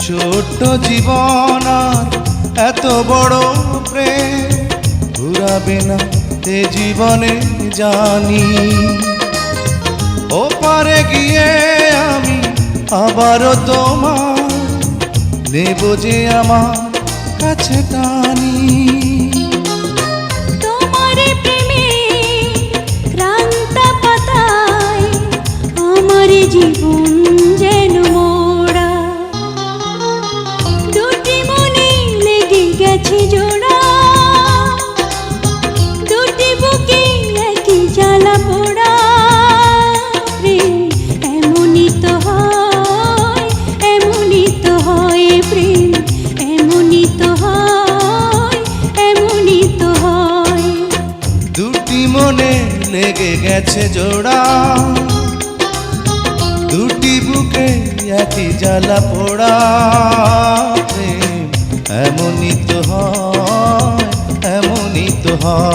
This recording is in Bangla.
ছোট্ট জীবন আর এত বড় প্রেম ঘুরাবে না এ জীবনে জানি। ওপারে গিয়ে আমি আবারও তোমার নেব যে আমার কাছে টানি। তোমার প্রেমে ক্রান্ত পাতায় আমার জীবন যেন মোড়া, দুটি মনে লেগে গেছে জোড়া, দুটি বুকে একই জ্বালা পোড়া। প্রেম এমনই তো হয়, এমনই তো হয়, প্রেম এমনই তো হয়, এমনই তো হয়। দুটি মনে লেগে গেছে জোড়া, দুটি বুকে একই জ্বালা পোড়া। প্রেম এমনই তো হয়, এমনই তো হয়।